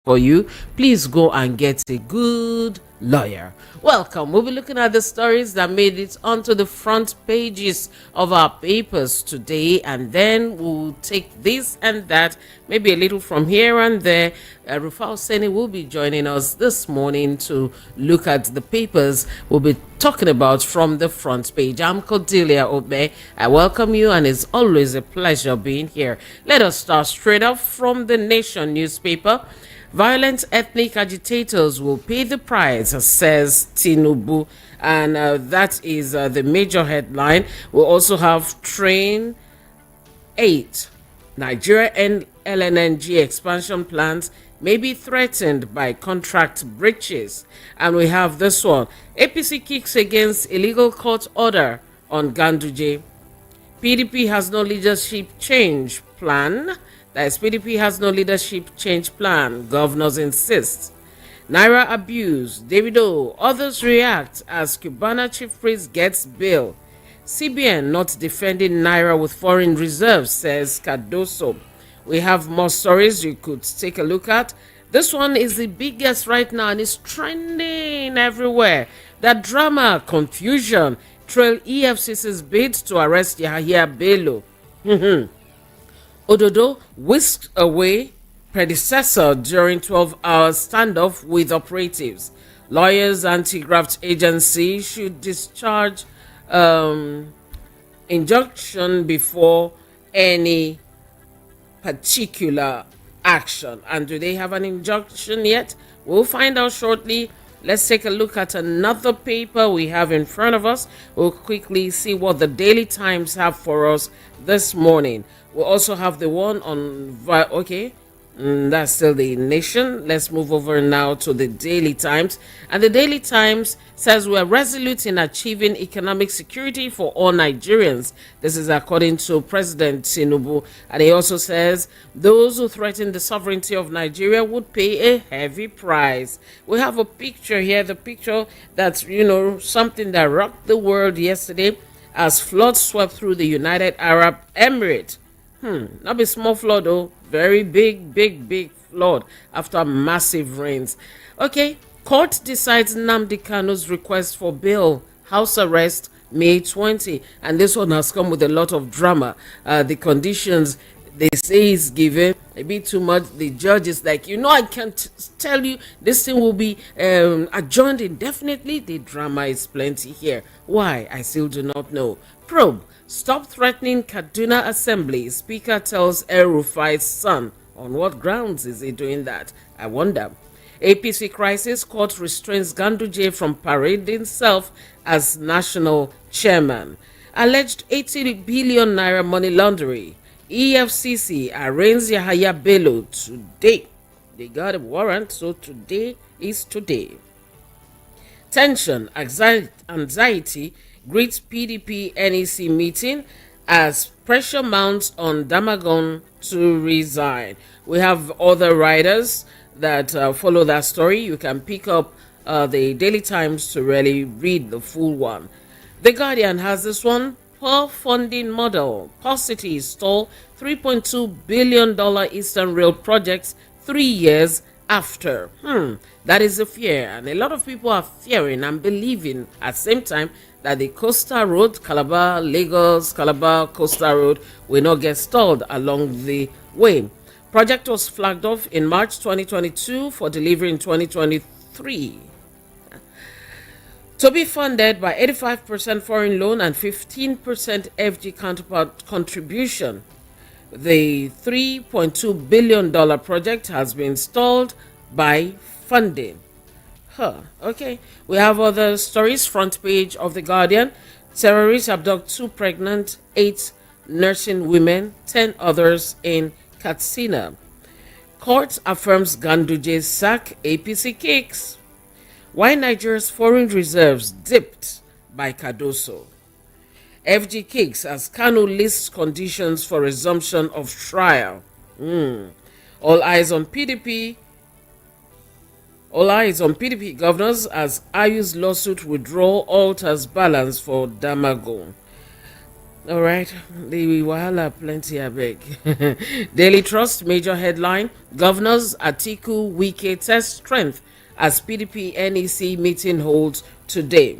for you, please go and get a good lawyer. Welcome. We'll be looking at the stories that made it onto the front pages of our papers today, and then we'll take this and that, maybe a little from here and there. Rufai Oseni will be joining us this morning to look at the papers we'll be talking about from the front page. I'm Cordelia Obe. I welcome you, and it's always a pleasure being here. Let us start straight up from the Nation newspaper. Violent ethnic agitators will pay the price, says Tinubu, and that is the major headline. We'll also have Train 8. Nigeria and LNG expansion plans may be threatened by contract breaches. And we have this one. APC kicks against illegal court order on Ganduje. PDP has no leadership change plan. That is, PDP has no leadership change plan, governors insist. Naira abuse, Davido, others react as Cubana chief priest gets bail. CBN not defending Naira with foreign reserves, says Cardoso. We have more stories you could take a look at. This one is the biggest right now and it's trending everywhere. That drama, confusion, trail EFCC's bid to arrest Yahya Bello. Ododo whisked away predecessor during 12-hour standoff with operatives. Lawyers anti-graft agency should discharge injunction before any particular action. And do they have an injunction yet? We'll find out shortly. Let's take a look at another paper we have in front of us. We'll quickly see what the Daily Times have for us this morning. We'll also have the one on, that's still the Nation. Let's move over now to the Daily Times. And the Daily Times says we're resolute in achieving economic security for all Nigerians. This is according to President Tinubu. And he also says those who threaten the sovereignty of Nigeria would pay a heavy price. We have a picture here, the picture that's, something that rocked the world yesterday as floods swept through the United Arab Emirates. Not be small flood though. Very big flood after massive rains. Okay, court decides Nnamdi Kanu's request for bail, house arrest, May 20. And this one has come with a lot of drama. The conditions they say is given a bit too much. The judge is like, I can't tell you this thing will be adjourned indefinitely. The drama is plenty here. Why? I still do not know. Probe. Stop threatening Kaduna Assembly. Speaker tells Rufai's son. On what grounds is he doing that? I wonder. APC crisis. Court restrains Ganduje from parading himself as national chairman. Alleged 80 billion naira money laundering. EFCC arraigns Yahya Bello today. They got a warrant, so today is today. Tension, anxiety greets PDP NEC meeting as pressure mounts on Damagon to resign. We have other writers that follow that story. You can pick up the Daily Times to really read the full one. The Guardian has this one. Poor funding model. Paucity stall $3.2 billion Eastern Rail projects 3 years after. That is a fear, and a lot of people are fearing and believing at the same time that the Coastal Road, Calabar, Lagos, Calabar, Coastal Road will not get stalled along the way. Project was flagged off in March 2022 for delivery in 2023. To be funded by 85% foreign loan and 15% FG counterpart contribution. The $3.2 billion project has been stalled by funding. Okay. We have other stories. Front page of The Guardian. Terrorists abduct 2 pregnant, 8 nursing women, 10 others in Katsina. Court affirms Ganduje's sack. APC kicks. Why Nigeria's foreign reserves dipped by Cardoso. FG kicks as Kanu lists conditions for resumption of trial. All eyes on PDP. All eyes on PDP governors as Ayu's lawsuit withdrawal alters balance for Damago. All right, the Wahala plenty, I beg. Daily Trust major headline: Governors Atiku Wike test strength as PDP NEC meeting holds today.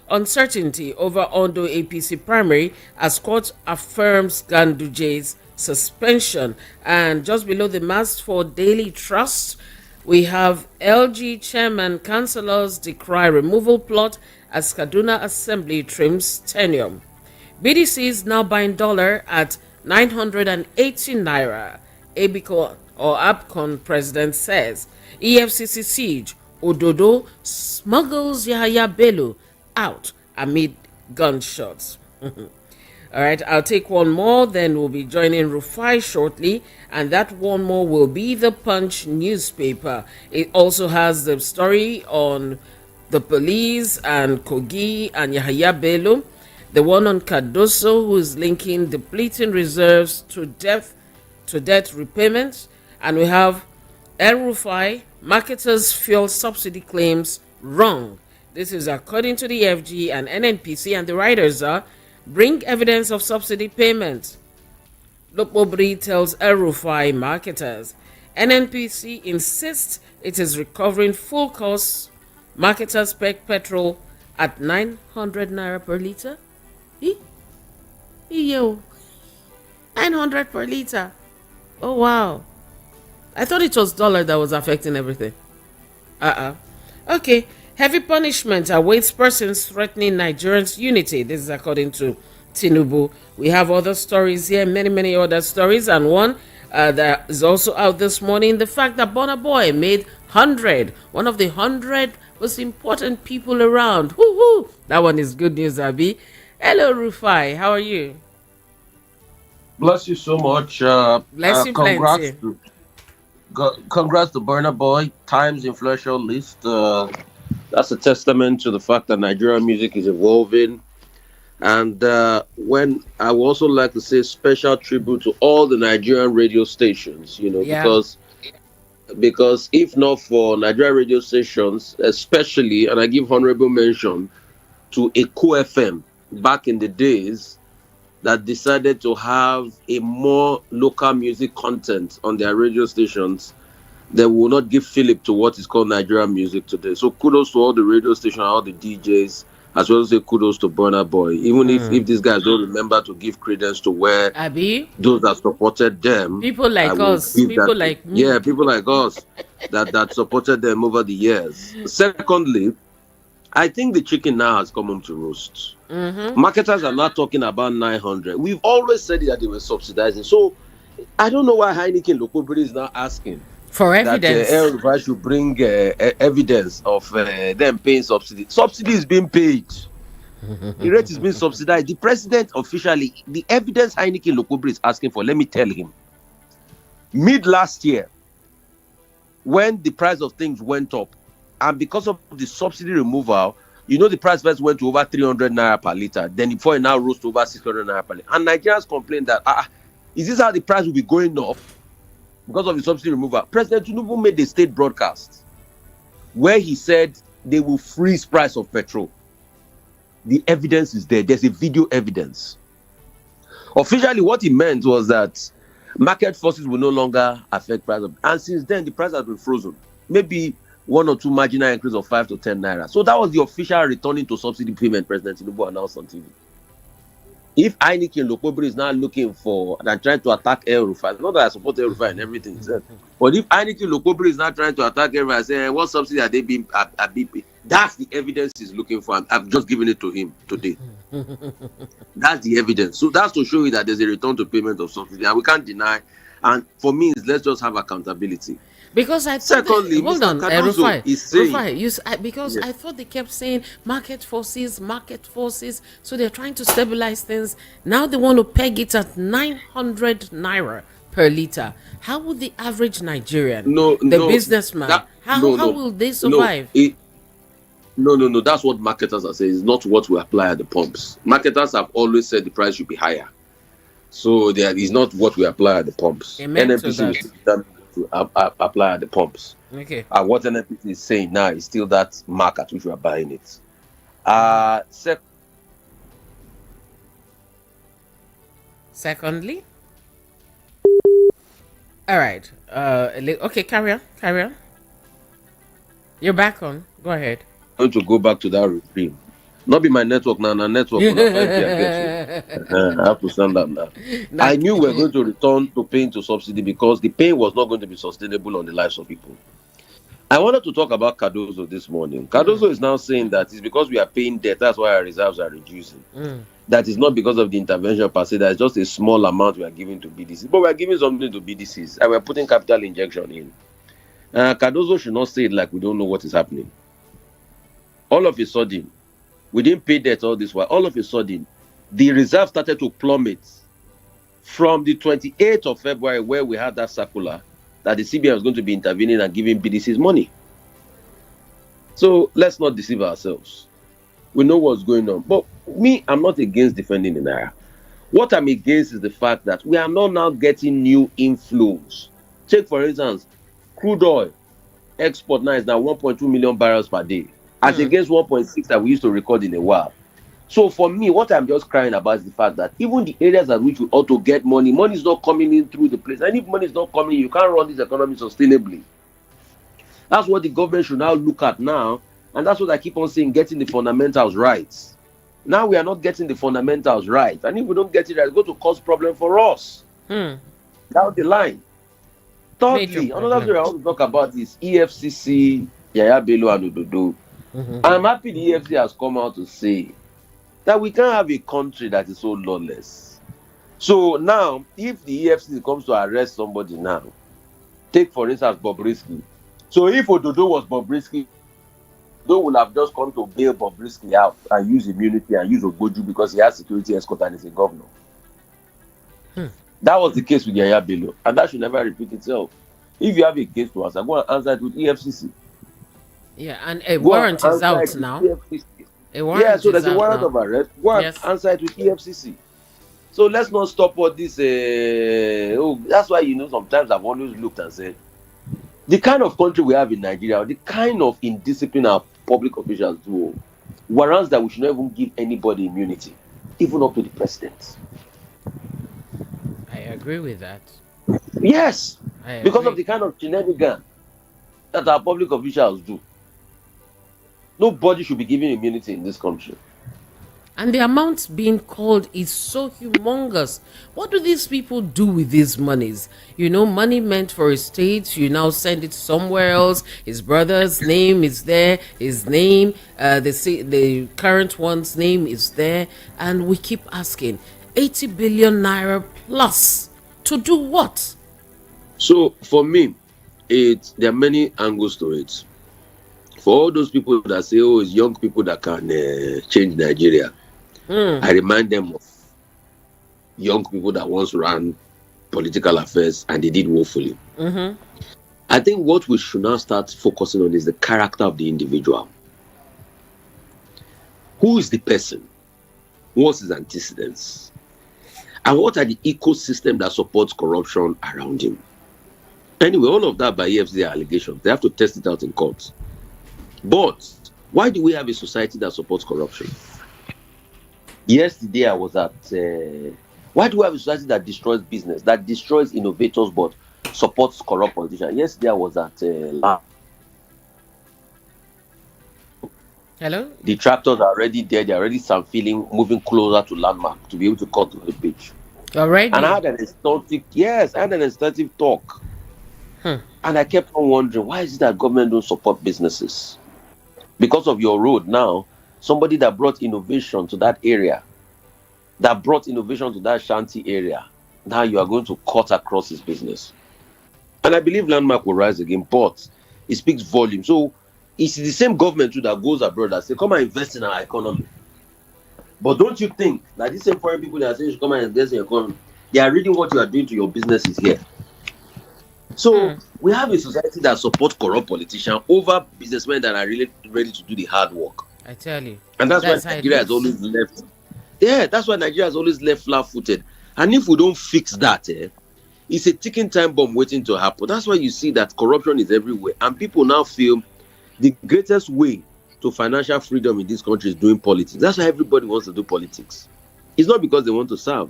Uncertainty over Ondo APC primary as court affirms Ganduje's suspension. And just below the mast for Daily Trust, we have LG chairman councillors decry removal plot as Kaduna Assembly trims tenure. BDCs now buying dollar at 980 naira. Abicon or APCON president says. EFCC siege. Ododo smuggles Yahaya Bello out amid gunshots. All right, I'll take one more, then we'll be joining Rufai shortly, and that one more will be the Punch newspaper. It also has the story on the police and Kogi and Yahaya Bello, the one on Cardoso, who is linking depleting reserves to debt repayments, and we have El Rufai, marketers' fuel subsidy claims wrong. This is according to the FG and NNPC, and the writers are bring evidence of subsidy payment. Lopobri tells El Rufai marketers. NNPC insists it is recovering full costs. Marketers peg petrol at 900 naira per litre. Yo, 900 per litre. Oh wow. I thought it was dollar that was affecting everything. Okay. Heavy punishment awaits persons threatening Nigerians' unity. This is according to Tinubu. We have other stories here, many other stories, and one that is also out this morning. The fact that Burna Boy made 100, one of the 100 most important people around. Woo-hoo! That one is good news, Abi. Hello, Rufai. How are you? Bless you so much. Bless you congrats plenty. congrats to Burna Boy, Times influential list. That's a testament to the fact that Nigerian music is evolving. And when I would also like to say special tribute to all the Nigerian radio stations, Yeah. because if not for Nigerian radio stations, especially, and I give honorable mention to Echo FM back in the days that decided to have a more local music content on their radio stations, they will not give Philip to what is called Nigerian music today. So kudos to all the radio stations, all the DJs, as well as say kudos to Burna Boy. Even if these guys don't remember to give credence to where Abi, those that supported them, people I like will us, give people that. like me. Yeah, people like us that supported them over the years. Secondly, I think the chicken now has come home to roost. Marketers are not talking about 900. We've always said that they were subsidizing. So I don't know why Heineken Local is now asking For that evidence. everybody should bring evidence of them paying subsidy. Subsidy is being paid. The rate is being subsidized. The president officially, the evidence Heineken Local is asking for, let me tell him. Mid last year, when the price of things went up, and because of the subsidy removal, the price first went to over 300 naira per litre. Then before it now rose to over 600 naira per litre. And Nigerians complained that, is this how the price will be going up because of the subsidy removal? President Tinubu made a state broadcast where he said they will freeze price of petrol. The evidence is there. There's a video evidence. Officially, what he meant was that market forces will no longer affect price of, and since then the price has been frozen. Maybe one or two marginal increase of 5 to 10 naira. So that was the official returning to subsidy payment President Tinubu announced on TV. If Heineken Lokobre is now looking for and trying to attack El Rufai, not that I support El Rufai and everything he said, but if Heineken Lokobre is now trying to attack El Rufai, saying what subsidy are they being paid, that's the evidence he's looking for. I've just given it to him today. That's the evidence. So that's to show you that there's a return to payment of subsidy, and we can't deny. And for me, let's just have accountability. Because I thought Secondly, hold Mr. on, Cardozo is saying, Rufai, I thought they kept saying market forces, so they're trying to stabilize things. Now they want to peg it at 900 naira per litre. How will the average Nigerian, businessman, how will they survive? No, that's what marketers are saying. It's not what we apply at the pumps. Marketers have always said the price should be higher. So that is not what we apply at the pumps. NNPC is to apply at the pumps. Okay. What NNPC is saying now is still that mark at which we are buying it. Secondly, all right. Okay, carry on. Carry on. You're back on. Go ahead. I'm going to go back to that regime. Not be my network now. Network on 5G I get you. I have to stand up now. I knew we were going to return to paying to subsidy because the pain was not going to be sustainable on the lives of people. I wanted to talk about Cardozo this morning. Cardozo is now saying that it's because we are paying debt, that's why our reserves are reducing. That is not because of the intervention per se, that's just a small amount we are giving to BDCs. But we are giving something to BDCs and we are putting capital injection in. Cardozo should not say it like we don't know what is happening. All of a sudden, we didn't pay debt all this while. All of a sudden, the reserve started to plummet from the 28th of February, where we had that circular that the CBN was going to be intervening and giving BDCs money. So let's not deceive ourselves. We know what's going on. But me, I'm not against defending the Naira. What I'm against is the fact that we are not now getting new inflows. Take, for instance, crude oil export now is now 1.2 million barrels per day, as against 1.6 that we used to record in a while. So for me, what I'm just crying about is the fact that even the areas at which we ought to get money is not coming in through the place. And if money is not coming in, you can't run this economy sustainably. That's what the government should now look at now. And that's what I keep on saying, getting the fundamentals right. Now we are not getting the fundamentals right. And if we don't get it right, it's going to cause problem for us down the line. Thirdly, another thing I want to talk about is EFCC, Yaya Bello and Ododo. I'm happy the EFCC has come out to say that we can't have a country that is so lawless. So now, if the EFCC comes to arrest somebody now, take for instance Bobrisky. So if Ododo was Bobrisky, they would have just come to bail Bobrisky out and use immunity and use Ogboju because he has security escort and is a governor. That was the case with Yaya Bello, and that should never repeat itself. If you have a case to answer, go and answer it with EFCC. Yeah, and a warrant is out now. So there's a warrant of arrest. Go and answer it with EFCC. So let's not stop all this. That's why, sometimes I've always looked and said, the kind of country we have in Nigeria, the kind of indiscipline our public officials do, warrants that we should not even give anybody immunity, even up to the president. I agree with that. Yes, because of the kind of shenanigans that our public officials do. Nobody should be given immunity in this country. And the amount being called is so humongous. What do these people do with these monies? Money meant for a state, you now send it somewhere else. His brother's name is there. His name, the current one's name is there. And we keep asking, 80 billion naira plus. To do what? So for me, there are many angles to it. For all those people that say, it's young people that can change Nigeria, I remind them of young people that once ran political affairs and they did woefully. I think what we should now start focusing on is the character of the individual. Who is the person? What's his antecedents? And what are the ecosystem that supports corruption around him? Anyway, all of that by EFCC allegations. They have to test it out in court. But why do we have a society that supports corruption? Yesterday I was at... why do we have a society that destroys business, that destroys innovators, but supports corrupt politicians? Yesterday I was at... Hello? The tractors are already there. They're already moving closer to landmark to be able to cut to the pitch. Already? And I had an extensive talk. And I kept on wondering, why is it that government don't support businesses? Because of your road now, somebody that brought innovation to that area, that brought innovation to that shanty area, now you are going to cut across his business. And I believe landmark will rise again, but it speaks volume. So it's the same government too that goes abroad and say, come and invest in our economy. But don't you think that these same foreign people that are saying, come and invest in your economy, they are reading what you are doing to your businesses here? So we have a society that supports corrupt politicians over businessmen that are really ready to do the hard work. I tell you. And that's why Nigeria has always left. Yeah, that's why Nigeria has always left flat-footed. And if we don't fix that, it's a ticking time bomb waiting to happen. That's why you see that corruption is everywhere. And people now feel the greatest way to financial freedom in this country is doing politics. That's why everybody wants to do politics. It's not because they want to serve.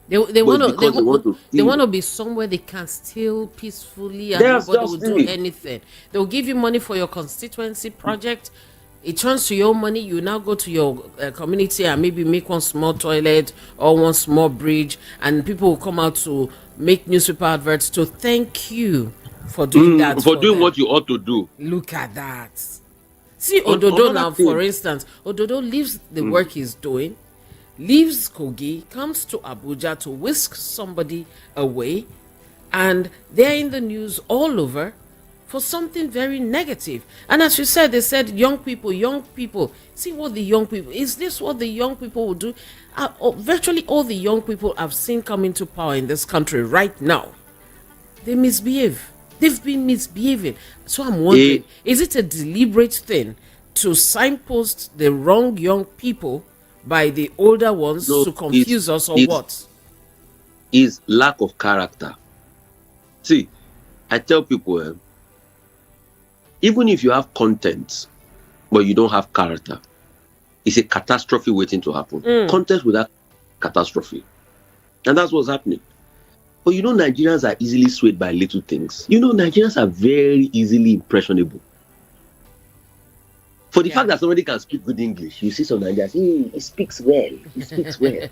They But want it's to because they want to they want steal. to be somewhere they can steal peacefully and That's nobody will just do it. anything. They'll give you money for your constituency project. It turns to your money. You now go to your community and maybe make one small toilet or one small bridge, and people will come out to make newspaper adverts to thank you for doing that For for doing them. what you ought to do. Look at that. See Ododo Another now, for thing. instance. Ododo leaves the work he's doing, leaves Kogi, comes to Abuja to whisk somebody away, and they're in the news all over for something very negative. And as you said, they said young people, young people. See what the young people, is this what the young people will do? Virtually all the young people I've seen come into power in this country right now, they misbehave. They've been misbehaving. So I'm wondering, is it a deliberate thing to signpost the wrong young people by the older ones No, to confuse us, or what? is lack of character. See, I tell people, even if you have content, but you don't have character, it's a catastrophe waiting to happen. Content without catastrophe. And that's what's happening. But you know, Nigerians are easily swayed by little things. You know, Nigerians are very easily impressionable. For the fact that somebody can speak good English, you see some Nigerians, he speaks well, he speaks well.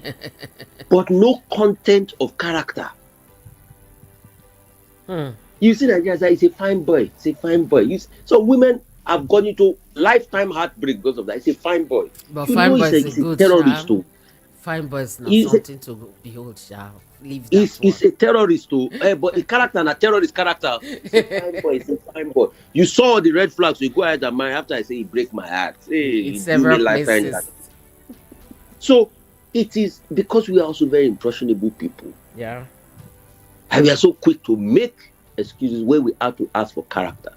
But no content of character. You see Nigerians, he's a fine boy, it's a fine boy. So women have gone into lifetime heartbreak because of that. It's a fine boy. But You fine know, boys he's is a good, terrorist Sha. too. Fine boys not He's something to behold, Sha. Leave that He's a terrorist too. But a character and a terrorist character. He's a fine boy, he's a fine boy. You saw the red flags, so you go ahead and mine after I say he break my heart. Hey, in he several do me lifetime. places. So it is because we are also very impressionable people. Yeah. And we are so quick to make excuses when we have to ask for character.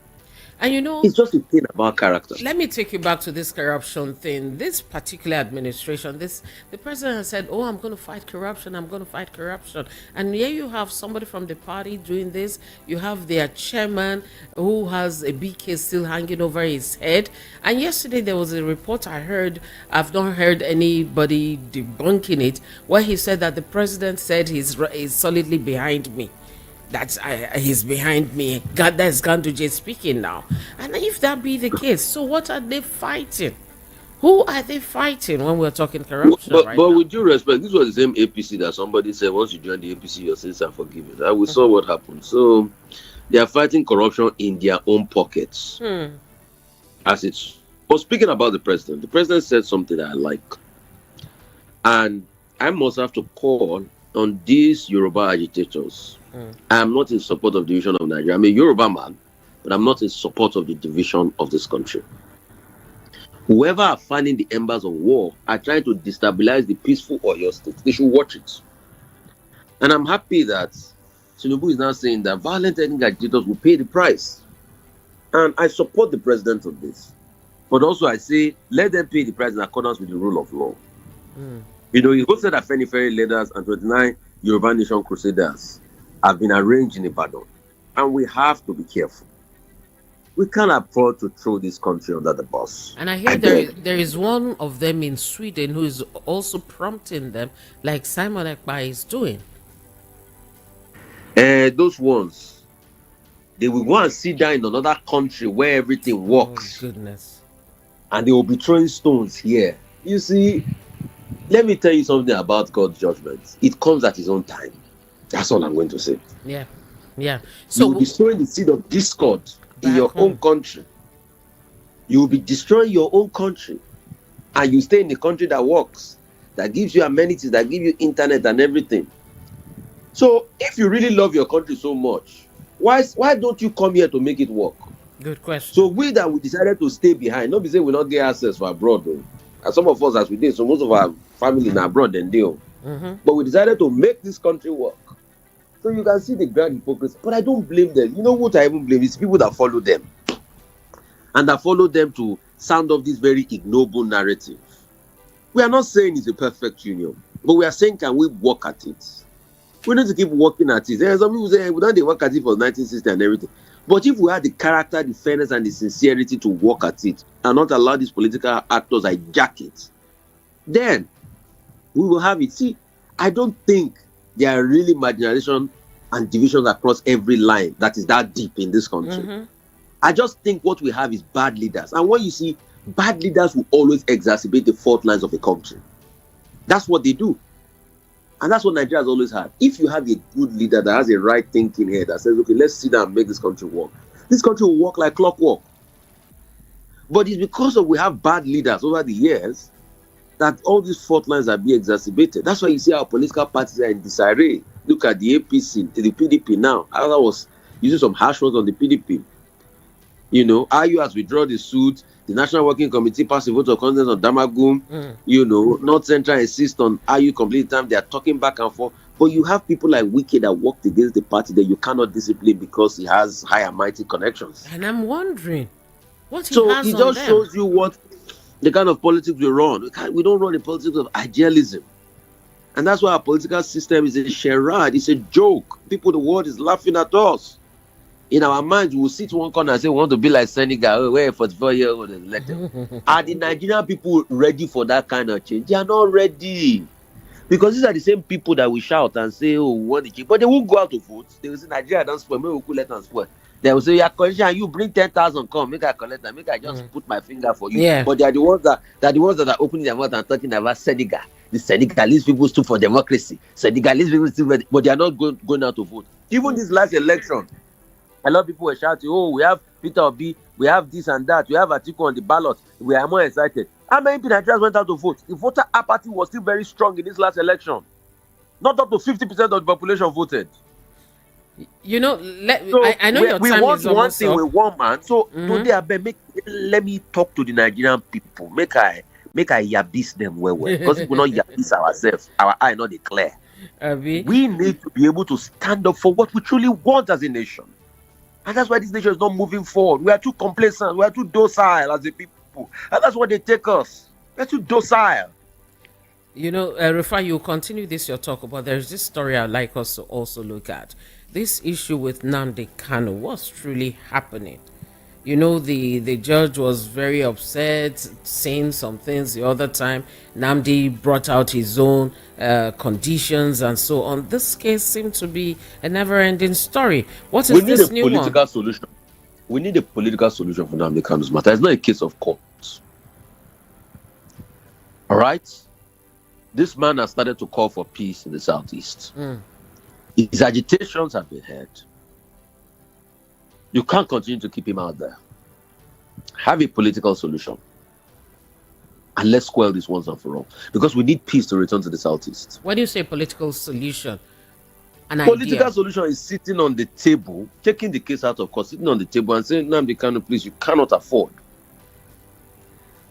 And you know, It's just a thing about character. let me take you back to this corruption thing. This particular administration, the president has said, "Oh, I'm going to fight corruption. I'm going to fight corruption." And here you have somebody from the party doing this. You have their chairman who has a big case still hanging over his head. And yesterday there was a report I heard. I've not heard anybody debunking it, where he said that the president said he's solidly behind me. He's behind me. God, that's Ganduje speaking now. And if that be the case, so what are they fighting? Who are they fighting when we're talking corruption But right now? with due respect, this was the same APC that somebody said once you join the APC, your sins are forgiven. And we saw what happened. So they are fighting corruption in their own pockets. As it's. But speaking about the president said something that I like. And I must have to call on these Yoruba agitators. I am not in support of the division of Nigeria. I'm a Yoruba man, but I'm not in support of the division of this country. Whoever are finding the embers of war are trying to destabilize the peaceful Oyo state. They should watch it. And I'm happy that Tinubu is now saying that violent ethnic agitators will pay the price. And I support the president on this. But also I say, let them pay the price in accordance with the rule of law. You know, he hosted Afenifere leaders and 29 Yoruba Nation Crusaders have been arranged in Ibadan. And we have to be careful. We can't afford to throw this country under the bus. And I hear there is one of them in Sweden who is also prompting them, like Simon Ekpa is doing. Those ones, they will go and sit down in another country where everything works. Oh, goodness. And they will be throwing stones here. You see, let me tell you something about God's judgment. It comes at his own time. That's all I'm going to say. Yeah. Yeah. So you will be sowing the seed of discord in your own country. You will be destroying your own country. And you stay in the country that works, that gives you amenities, that give you internet and everything. So if you really love your country so much, why don't you come here to make it work? Good question. So we decided to stay behind. Not be say we not get access for abroad though. And some of us as we did, so most of our family in abroad then deal. But we decided to make this country work. So you can see the grand hypocrisy. But I don't blame them. You know what I even blame? It's people that follow them. And that follow them to sound off this very ignoble narrative. We are not saying it's a perfect union. But we are saying, can we work at it? We need to keep working at it. Some people say, we don't work at it for 1960 and everything. But if we had the character, the fairness, and the sincerity to work at it, and not allow these political actors hijack it, then we will have it. See, I don't think There are really marginalization and divisions across every line that is that deep in this country. I just think what we have is bad leaders. And when you see bad leaders will always exacerbate the fault lines of the country. That's what they do. And that's what Nigeria has always had. If you have a good leader that has a right thinking here that says, okay, let's sit down and make this country work, this country will work like clockwork. But it's because we have bad leaders over the years that all these fault lines are being exacerbated. That's why you see our political parties are in disarray. Look at the APC, the PDP now. I was using some harsh words on the PDP. You know, IU has withdrawn the suit. The National Working Committee passed a vote of confidence on Damagum. You know, North Central insists on IU complete time. They are talking back and forth. But you have people like Wike that worked against the party that you cannot discipline because he has high and mighty connections. And I'm wondering what he so has it on just them. shows you what the kind of politics we run. We don't run a politics of idealism. And that's why our political system is a charade. It's a joke. People, the world is laughing at us. In our minds, we will sit one corner and say, we want to be like Senegal, oh, where 44-year-old is elected. Are the Nigerian people ready for that kind of change? They are not ready. Because these are the same people that will shout and say, oh, we want the change. But they won't go out to vote. They will say, Nigeria don't spoil, maybe we could let them spoil. They will say, yeah, you bring 10,000, come, make I collect them, make I just put my finger for you. Yeah. But they are the ones that are opening their mouth and talking about Senegal. The Senegalese people stood for democracy. Senegalese people stood for, but they are not going out to vote. Even this last election, a lot of people were shouting, oh, we have Peter Obi, we have this and that, we have Atiku on the ballot, we are more excited. How many people Nigerians went out to vote? The voter apathy was still very strong in this last election. Not up to 50% of the population voted. You know, I know your time is almost up. We want one thing with one man. So today, let me talk to the Nigerian people. Make I yabis them well. Because if we not yabis ourselves, our eye not declare. We need to be able to stand up for what we truly want as a nation. And that's why this nation is not moving forward. We are too complacent. We are too docile as a people. And that's what they take us. We are too docile. You know, Rufai, you continue this, your talk, but there's this story I'd like us to also look at. This issue with Nnamdi Kanu, what's truly happening? You know, the judge was very upset, saying some things the other time. Nnamdi brought out his own conditions and so on. This case seems to be a never-ending story. What is this new one? We need a political solution. We need a political solution for Nnamdi Kanu's matter. It's not a case of court. All right? This man has started to call for peace in the Southeast. His agitations have been heard. You can't continue to keep him out there. Have a political solution. And let's quell this once and for all. Because we need peace to return to the Southeast. When you say political solution, political solution is sitting on the table, taking the case out of court, sitting on the table and saying, Nnamdi Kanu, please, you cannot afford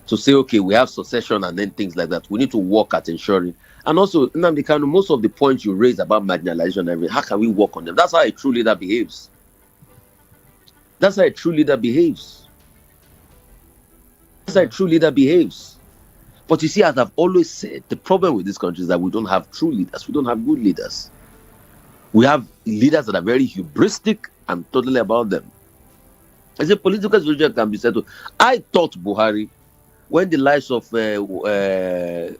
to say, okay, we have succession and then things like that. We need to work at ensuring. And also, Nnamdi Kanu, most of the points you raise about marginalization and everything, how can we work on them? That's how a true leader behaves. That's how a true leader behaves. That's how a true leader behaves. But you see, as I've always said, the problem with this country is that we don't have true leaders. We don't have good leaders. We have leaders that are very hubristic and totally about them. As a political solution can be settled. I thought Buhari, when the lives of Great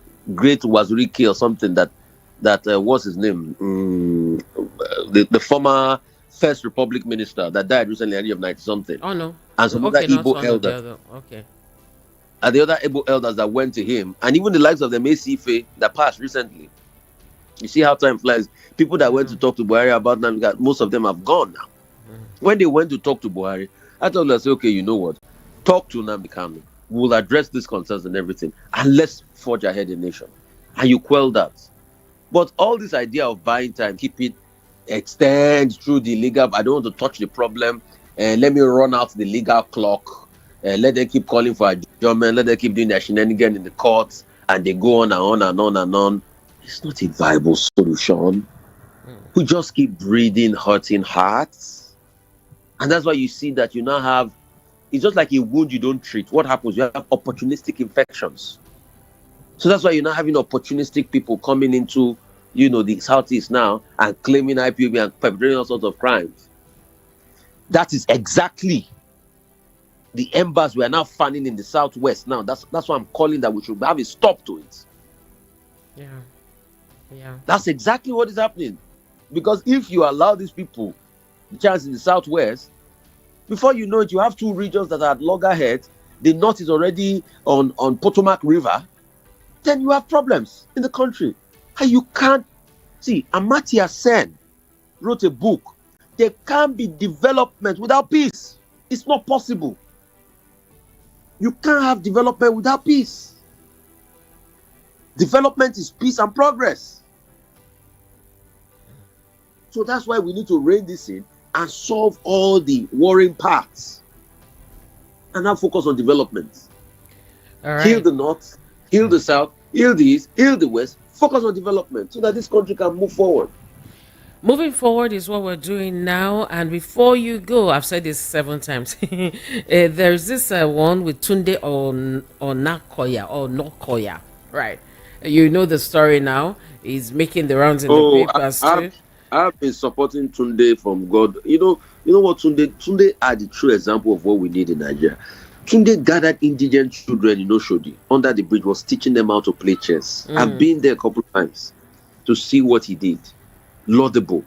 Wazirike or something that what's his name? The former First Republic minister that died recently at the age of 90-something. Oh, no. And some other Igbo elders. Okay. And the other Igbo elders that went to him, and even the likes of the Mesife that passed recently. You see how time flies. People that went to talk to Buhari about Nnamdi, most of them have gone now. When they went to talk to Buhari, I told them, okay, you know what? Talk to Nnamdi Kanu. We'll address these concerns and everything, and let's forge ahead the nation. And you quell that. But all this idea of buying time, keep it, extend through the legal, I don't want to touch the problem, and let me run out the legal clock, let them keep calling for adjournment, let them keep doing their shenanigans in the courts, and they go on and on and on and on. It's not a viable solution. We just keep breeding hurting hearts. And that's why you see that you now have, it's just like a wound you don't treat. What happens? You have opportunistic infections. So that's why you're now having opportunistic people coming into, the Southeast now and claiming IPOB and perpetrating all sorts of crimes. That is exactly the embers we are now fanning in the Southwest now. That's why I'm calling that we should have a stop to it. Yeah. Yeah. That's exactly what is happening. Because if you allow these people the chance in the southwest, before you know it, you have two regions that are at loggerheads. The north is already on Potomac River. Then you have problems in the country. And you can't see. Amartya Sen wrote a book. There can't be development without peace. It's not possible. You can't have development without peace. Development is peace and progress. So that's why we need to rein this in and solve all the warring parts. And now focus on development. All right. Heal the north, heal the south, heal the east, heal the west. Focus on development so that this country can move forward. Moving forward is what we're doing now. And before you go, I've said this 7 times. There's this one with Tunde or Nakoya or Nokoya. Right. You know the story now. He's making the rounds in the papers too. I've been supporting Tunde from God. You know what Tunde are the true example of what we need in Nigeria. Tunde gathered indigent children in Oshodi under the bridge, was teaching them how to play chess. I've been there a couple of times to see what he did. Laudable.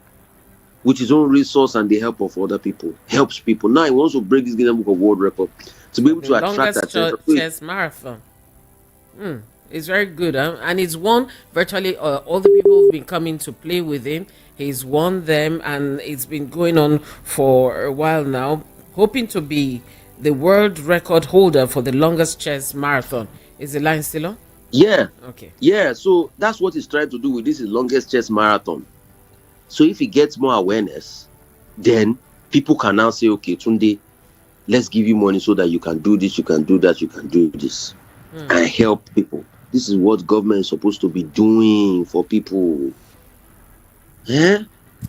With his own resource and the help of other people. Helps people. Now he wants to break this Guinness Book of World Record to be able to attract attention. Chess marathon. It's very good, and it's won virtually all the people who've been coming to play with him. He's won them, and it's been going on for a while now, hoping to be the world record holder for the longest chess marathon. Is the line still on? Yeah. Okay. Yeah, so that's what he's trying to do with this longest chess marathon. So if he gets more awareness, then people can now say, okay, Tunde, let's give you money so that you can do this, you can do that, you can do this, and help people. This is what government is supposed to be doing for people. Yeah?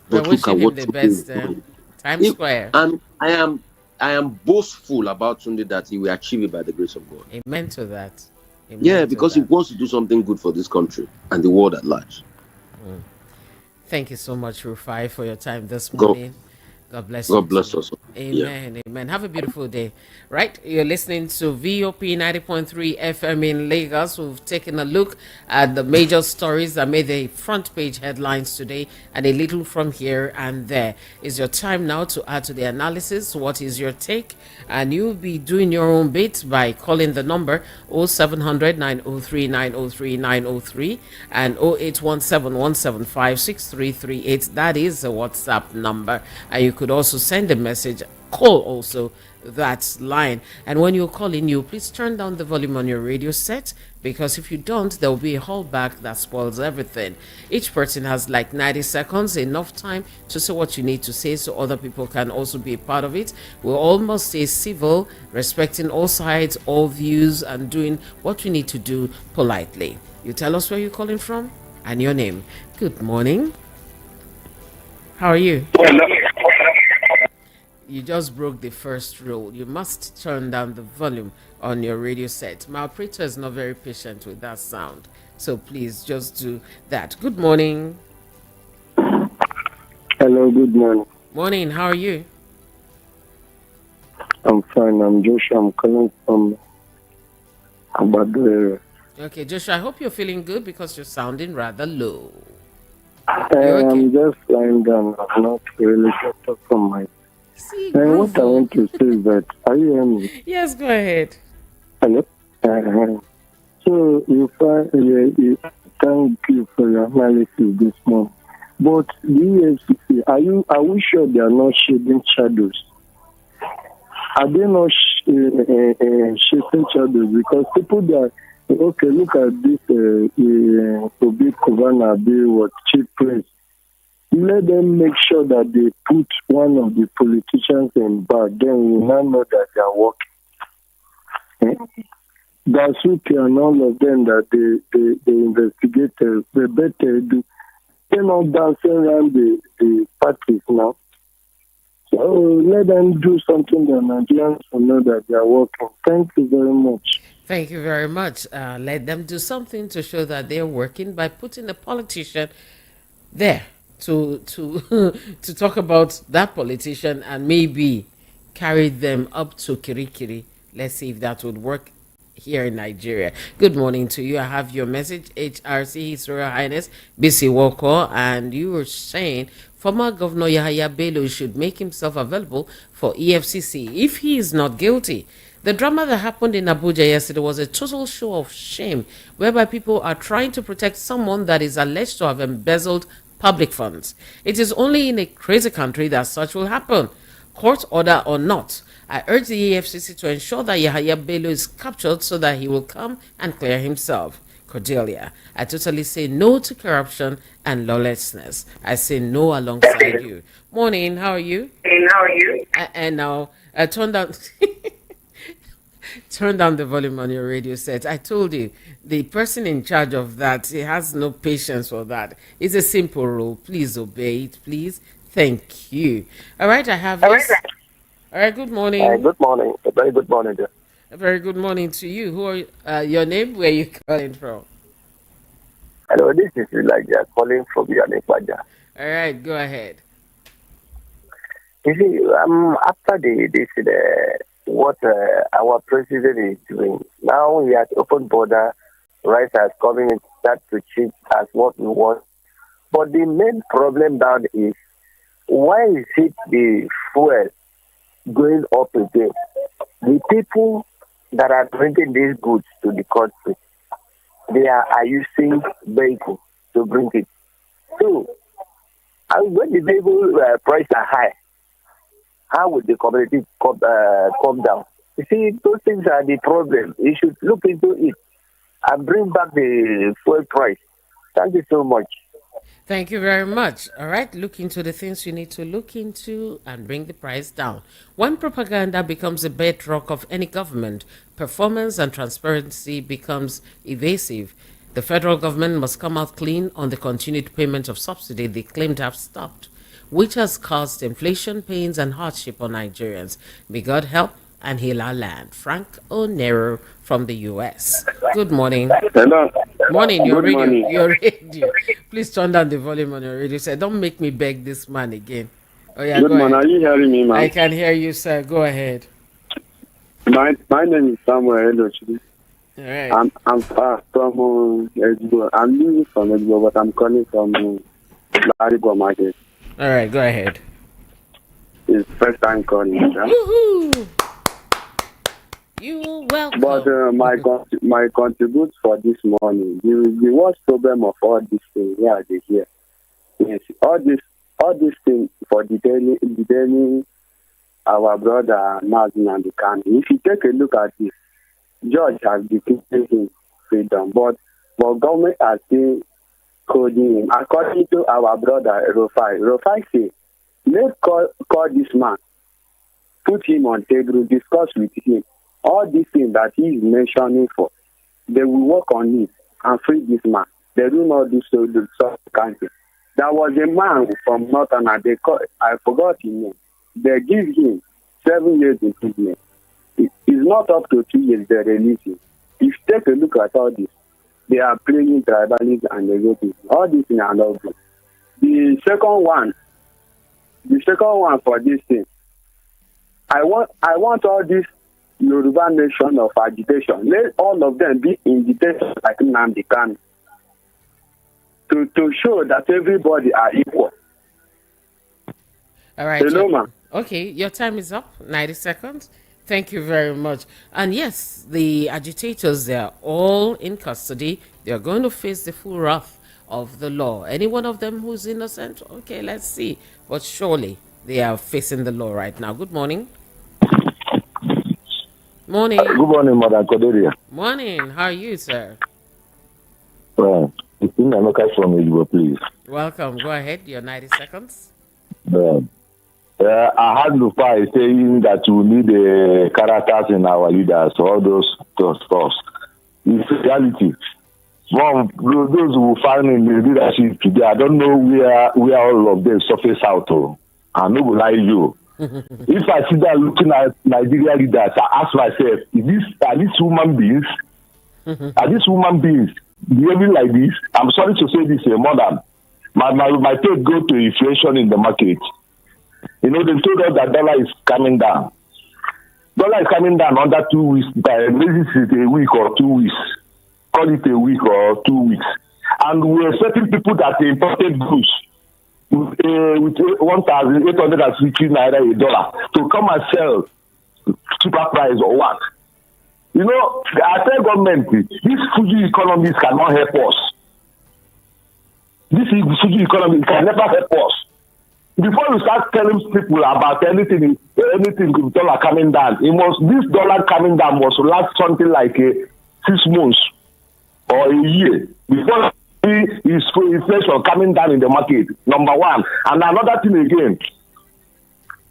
But look at what the best Times Square. And I am boastful about Tunde that he will achieve it by the grace of God. Amen to that. Amen because he wants to do something good for this country and the world at large. Thank you so much, Rufai, for your time this morning. God bless you. God bless us. Amen. Yeah. Amen. Have a beautiful day. Right? You're listening to VOP 90.3 FM in Lagos. We've taken a look at the major stories that made the front page headlines today and a little from here and there. It's your time now to add to the analysis. What is your take? And you'll be doing your own bit by calling the number 0700 903 903 903 and 0817 175 6338. That is the WhatsApp number. And you could also send a message, call also that line. And when you're calling, you please turn down the volume on your radio set, because if you don't, there will be a holdback that spoils everything. Each person has like 90 seconds, enough time to say what you need to say so other people can also be a part of it. We'll almost stay civil, respecting all sides, all views, and doing what we need to do politely. You tell us where you're calling from and your name. Good morning. How are you? You just broke the first rule. You must turn down the volume on your radio set. My operator is not very patient with that sound, so please just do that. Good morning. Hello, good morning. Morning, how are you? I'm fine. I'm Joshua. I'm calling from Abado area. Okay, Joshua, I hope you're feeling good because you're sounding rather low. Okay? I'm just lying down. I'm not really get up from my... what I want to say is that, are you hearing me? Yes, go ahead. Hello? So, thank you for your analysis this morning. But the EFCC, are we sure they are not shedding shadows? Are they not shedding shadows? Because people that, okay, look at this Obi Kovana bill, chief priest. Let them make sure that they put one of the politicians in back. Then we now know that they are working. Dasuki and all of them that they investigated, they better do. They're not dancing around the parties now. So let them do something that Nigerians will know that they are working. Thank you very much. Thank you very much. Let them do something to show that they're working by putting a politician there to talk about that politician and maybe carry them up to Kirikiri. Let's see if that would work here in Nigeria. Good morning to you. I have your message, HRC, His Royal Highness, BC Walker, and you were saying former Governor Yahaya Bello should make himself available for EFCC if he is not guilty. The drama that happened in Abuja yesterday was a total show of shame, whereby people are trying to protect someone that is alleged to have embezzled public funds. It is only in a crazy country that such will happen, court order or not. I urge the EFCC to ensure that Yahaya Bello is captured so that he will come and clear himself. Cordelia, I totally say no to corruption and lawlessness. I say no alongside you. Morning, how are you? And now, turn down... Turn down the volume on your radio set. I told you, the person in charge of that, he has no patience for that. It's a simple rule. Please obey it, please. Thank you. All right, I have this. All right, good morning. Good morning. A very good morning, dear. A very good morning to you. Who are your name? Where are you calling from? Hello, this is Elijah calling from Yanekwaja. All right, go ahead. You see, after what our president is doing, now he has opened border, rice has coming in, start to cheap as what we want. But the main problem now is, why is it the fuel going up again? The people that are bringing these goods to the country, they are using vehicles to bring it. So, and when the vehicle prices are high, how would the community come down? You see, those things are the problem. You should look into it and bring back the fuel price. Thank you so much. Thank you very much. All right, look into the things you need to look into and bring the price down. When propaganda becomes the bedrock of any government, performance and transparency becomes evasive. The federal government must come out clean on the continued payment of subsidy they claim to have stopped, which has caused inflation, pains, and hardship on Nigerians. May God help and heal our land. Frank Onero from the U.S. Good morning. Hello. Morning, your Good radio. morning. Your radio. Please turn down the volume on your radio. Say, don't make me beg this man again. Oh yeah, Good go morning. ahead. Are you hearing me, man? I can hear you, sir. Go ahead. My name is Samuel Edochidi. All right. I'm far from Edinburgh. I'm living from Edinburgh, but I'm calling from Laribo Market. All right, go ahead. It's first time calling. Yeah? Woohoo! You're welcome. But my contribute for this morning, the worst problem of all these things here is all this thing for detaining our brother Nazin and the county. If you take a look at this, judge has declared him freedom, but government has still holding him. According to our brother Rufai said, let's call this man, put him on table, discuss with him. All these things that he is mentioning for, they will work on it and free this man. They do not do so to the country. There was a man from Northern, I forgot his name. They give him 7 years imprisonment. It's not up to 2 years they release him. If you take a look at all this, they are playing tribalism and everything. All these things are not good. The second one for this thing, I want all this Yoruba nation of agitation. Let all of them be in detention like Nnamdi Kanu to show that everybody are equal. All right. Hello, ma'am. Okay, your time is up. 90 seconds. Thank you very much. And yes, the agitators, they are all in custody. They are going to face the full wrath of the law. Any one of them who's innocent, okay, let's see. But surely they are facing the law right now. Good morning. Morning. Good morning, Madam Cordelia. Morning. How are you, sir? It's in America from Ijeoma, please. Welcome. Go ahead. Your 90 seconds. I had Rufai saying that we need characters in our leaders, all those stuff. In reality, those who find in the leadership today, I don't know where all of them surface out to. I'm not going to lie to you. If I see that looking at Nigeria leaders, I ask myself, are these human beings? Are these human beings behaving like this? I'm sorry to say this, madam. My take go to inflation in the market. You know, they told us that dollar is coming down. Dollar is coming down under 2 weeks. This is a week or 2 weeks. Call it a week or 2 weeks. And we're certain people that imported goods with 1,850 naira a dollar to come and sell cheaper price or what? You know, I tell government, these Fuji economies cannot help us. This Fuji economy can never help us. Before you start telling people about anything with dollar coming down, this dollar coming down must last something like 6 months or a year before inflation coming down in the market. Number one. And another thing again,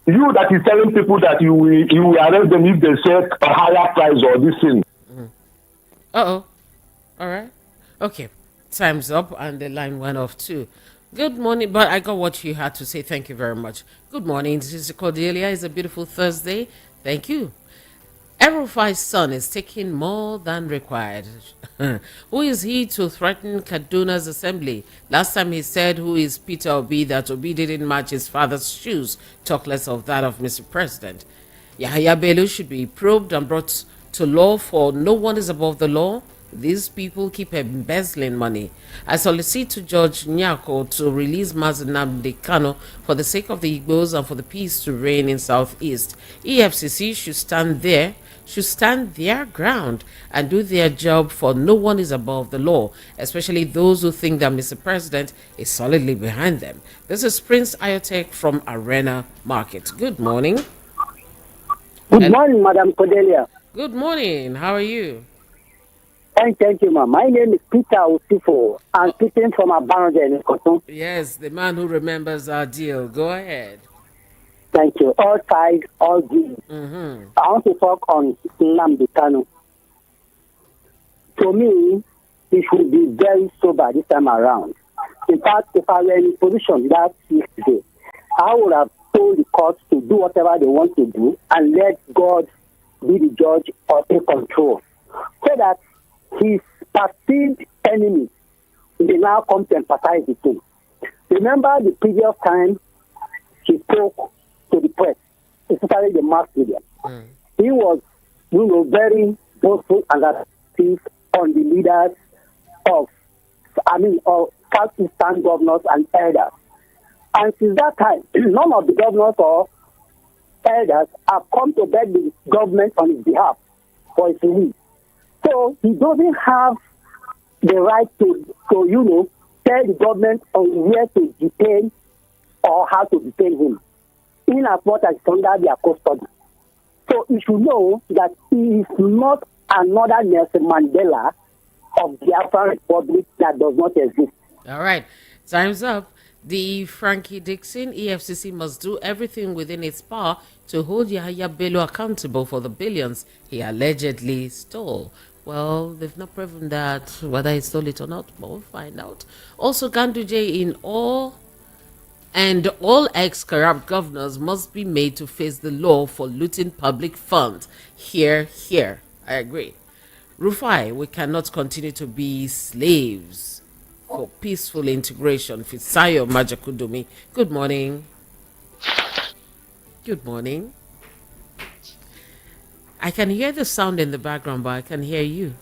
you that is telling people that you will arrest them if they set a higher price or this thing. All right. Okay. Time's up and the line went off too. Good morning, but I got what you had to say. Thank you very much. Good morning. This is Cordelia. It's a beautiful Thursday. Thank you. Rufai's son is taking more than required. Who is he to threaten Kaduna's assembly? Last time he said, who is Peter Obi, that Obi didn't match his father's shoes, talk less of that of Mr. President. Yahaya Bello should be probed and brought to law, for no one is above the law. These people keep embezzling money. I solicit to Judge Nyako to release Mazinam Kano for the sake of the Igbos and for the peace to reign in Southeast. EFCC should stand their ground and do their job, for no one is above the law, especially those who think that Mr. President is solidly behind them. This is Prince Iotek from Arena Market. Good morning. Good morning, Madam Cordelia. Good morning. How are you? Thank you, ma'am. My name is Peter Osifo. I'm speaking from Abanja in Koton. Yes, the man who remembers our deal. Go ahead. Thank you. All sides, all deals. I want to talk on Nnamdi Kanu. To me, he should be very sober this time around. In fact, if I were in position last yesterday, I would have told the courts to do whatever they want to do and let God be the judge or take control, so that his perceived enemies will now come to empathize with him. Remember the previous time he spoke to the press, especially the mass media. He was, very boastful and active on the leaders of Southeastern governors and elders. And since that time, none of the governors or elders have come to beg the government on his behalf for his release. So he doesn't have the right to tell the government on where to detain or how to detain him, in as much as under their custody. So you should know that he is not another Nelson Mandela of the African Republic that does not exist. All right. Time's up. The Frankie Dixon EFCC must do everything within its power to hold Yahaya Bello accountable for the billions he allegedly stole. Well, they've not proven that, whether he stole it or not, but we'll find out. Also, Ganduje all ex-corrupt governors must be made to face the law for looting public funds. Here. I agree. Rufai, we cannot continue to be slaves for peaceful integration. Fisayo Majakudumi. Good morning. Good morning. I can hear the sound in the background, but I can hear you.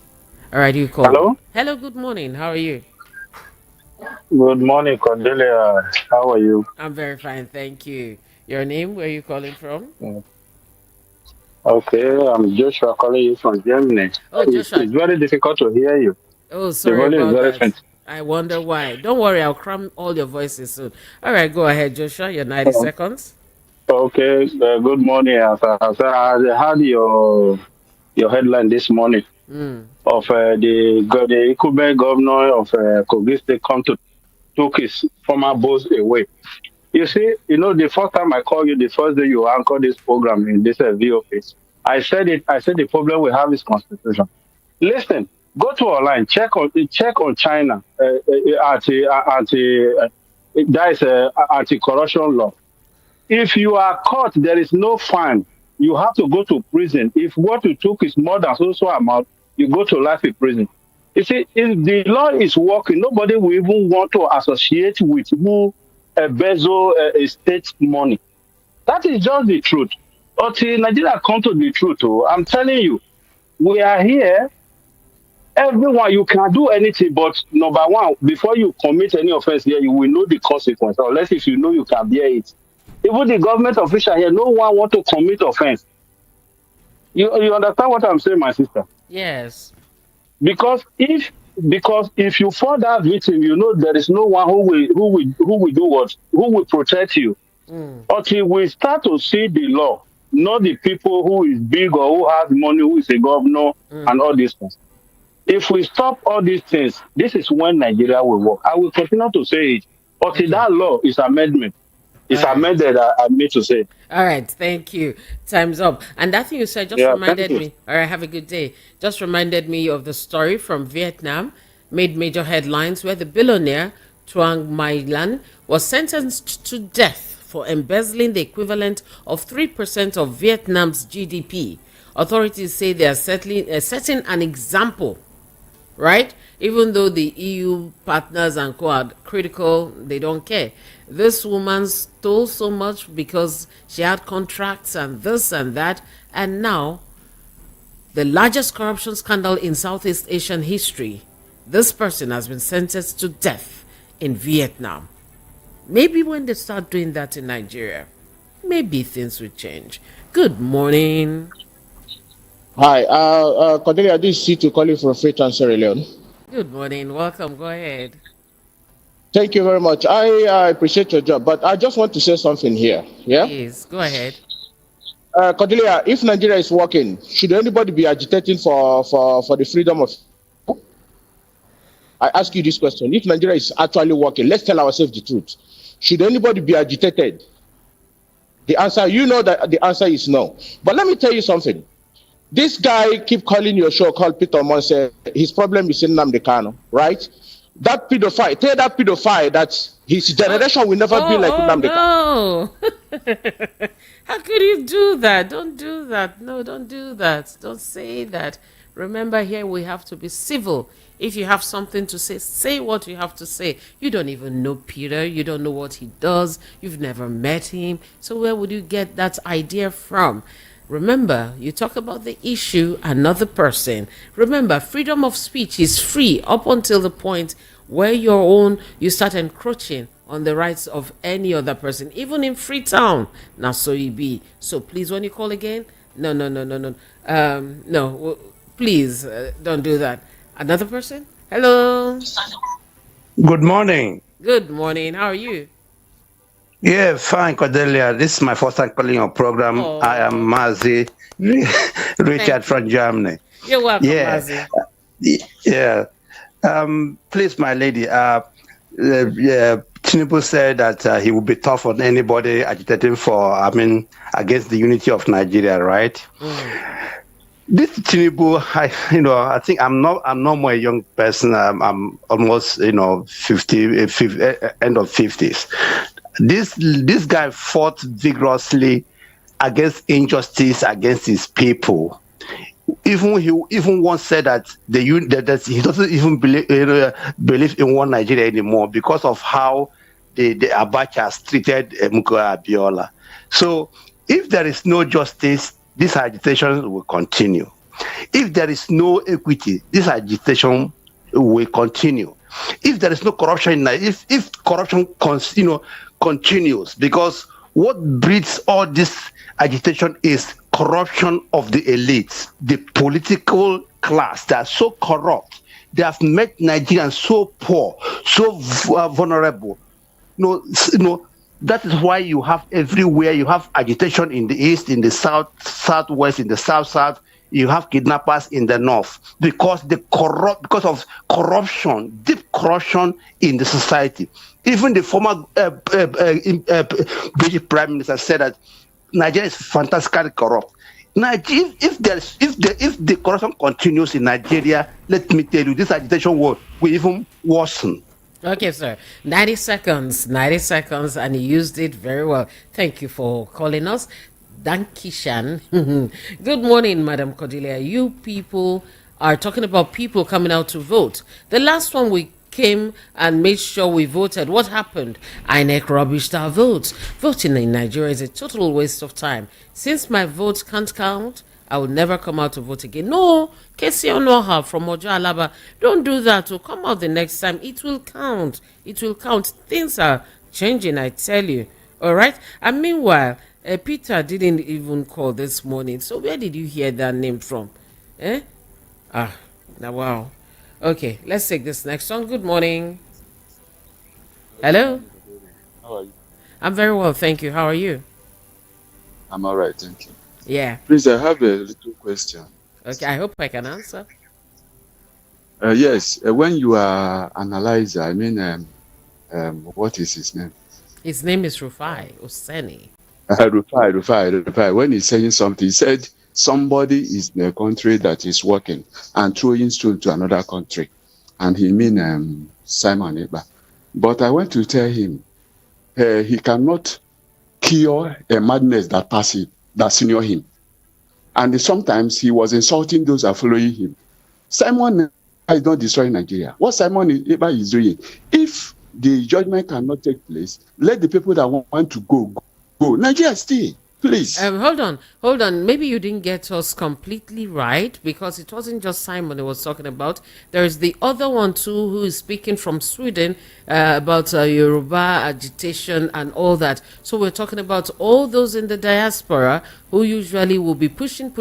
All right, you call. Hello? Hello, good morning. How are you? Good morning, Cordelia. How are you? I'm very fine, thank you. Your name, where are you calling from? Okay, I'm Joshua calling you from Germany. Oh, Joshua. It's very difficult to hear you. Oh, sorry about that. I wonder why. Don't worry, I'll cram all your voices soon. All right, go ahead, Joshua. Your 90 seconds. Okay, good morning. I had your headline this morning of the incumbent governor of Kogi State took his former boss away. You see, the first time I called you, the first day you anchored this program in this VOP, I said the problem we have is constitution. Listen, go to online, check on China, anti-corruption law. If you are caught, there is no fine. You have to go to prison. If what you took is more than so amount, you go to life in prison. You see, if the law is working, nobody will even want to associate with who embezzle state money. That is just the truth. Until Nigeria come to the truth, I'm telling you, we are here. Everyone, you can do anything, but number one, before you commit any offense here, you will know the consequence, unless if you know you can bear it. Even the government official here, no one want to commit offense. You understand what I'm saying, my sister? Yes. Because if you fall that victim, you know there is no one who will do what, who will protect you. Until we start to see the law, not the people who is big or who has money, who is a governor and all these things. If we stop all these things, this is when Nigeria will work. I will continue to say it until that law is amendment. It's amended, I mean to say. All right, thank you. Time's up. And that thing you said just reminded me. All right, have a good day. Just reminded me of the story from Vietnam, made major headlines, where the billionaire Truong My Lan was sentenced to death for embezzling the equivalent of 3% of Vietnam's GDP. Authorities say they are setting an example, right? Even though the EU partners and co are critical, they don't care. This woman stole so much because she had contracts and this and that, and now the largest corruption scandal in Southeast Asian history. This person has been sentenced to death in Vietnam. Maybe when they start doing that in Nigeria, maybe things will change. Good morning. Hi, Cordelia, this is C2 calling from Freight and Sierra Leone. Good morning. Welcome. Go ahead. Thank you very much. I appreciate your job, but I just want to say something here. Yeah? Please, go ahead. Cordelia, if Nigeria is working, should anybody be agitating for the freedom of... I ask you this question. If Nigeria is actually working, let's tell ourselves the truth. Should anybody be agitated? The answer, you know that the answer is no. But let me tell you something. This guy keep calling your show called Peter Monse. His problem is in Nnamdi Kanu, right? That pedophile, tell that pedophile that his generation will never be like Nnamdi Kanu. No. How could you do that? Don't do that. No, don't do that. Don't say that. Remember, here we have to be civil. If you have something to say what you have to say. You don't even know Peter. You don't know what he does. You've never met him. So where would you get that idea from? Remember, you talk about the issue, another person. Remember, freedom of speech is free up until the point where you start encroaching on the rights of any other person, even in Freetown. Now, so you be. So please, when you call again, no. Please, don't do that. Another person? Hello. Good morning. Good morning. How are you? Yeah, fine, Cordelia. This is my first time calling your program. Oh. I am Mazi Richard from Germany. You're welcome, Yeah. Mazi. Yeah. Please, my lady. Tinubu said that he would be tough on anybody agitating against the unity of Nigeria, right? This Tinubu, I think I'm no more a young person. I'm almost, 50, end of 50s. This guy fought vigorously against injustice against his people. He once said that that he doesn't even believe in one Nigeria anymore because of how the Abacha has treated Mukoa Abiola. So if there is no justice, this agitation will continue. If there is no equity, this agitation will continue. If there is no corruption, if corruption continues, because what breeds all this agitation is corruption of the elites, the political class. They are so corrupt. They have made Nigerians so poor, so vulnerable. That is why you have everywhere. You have agitation in the east, in the south, southwest, in the south. You have kidnappers in the north because of corruption, deep corruption in the society. Even the former British Prime Minister said that Nigeria is fantastically corrupt. Now, if the corruption continues in Nigeria, let me tell you, this agitation will even worsen. Okay, sir. 90 seconds, and you used it very well. Thank you for calling us. Dankishan. Good morning, Madam Cordelia. You people are talking about people coming out to vote. The last one we came and made sure we voted. What happened? INEC rubbished our votes. Voting in Nigeria is a total waste of time. Since my votes can't count, I will never come out to vote again. No, Kesi Onoha from Ojo Alaba, don't do that. Will come out the next time. It will count. It will count. Things are changing, I tell you. All right? And meanwhile, Peter didn't even call this morning. So where did you hear that name from? Eh? Now, wow. Okay, let's take this next one. Good morning. Hello? How are you? I'm very well, thank you. How are you? I'm all right, thank you. Yeah. Please, I have a little question. Okay, I hope I can answer. Yes, when you are analyzer, what is his name? His name is Rufai Oseni. Rufai. When he's saying something, he said somebody is in a country that is working and throwing stone to another country. And he Simon Eba. But I want to tell him, he cannot cure a madness that passes him, that senior him. And sometimes he was insulting those that are following him. Simon is not destroying Nigeria. What Simon Eba is doing, if the judgment cannot take place, let the people that want to go. Nigeria stay, please. Hold on. Maybe you didn't get us completely right, because it wasn't just Simon I was talking about. There is the other one too, who is speaking from Sweden about Yoruba agitation and all that. So we're talking about all those in the diaspora who usually will be pushing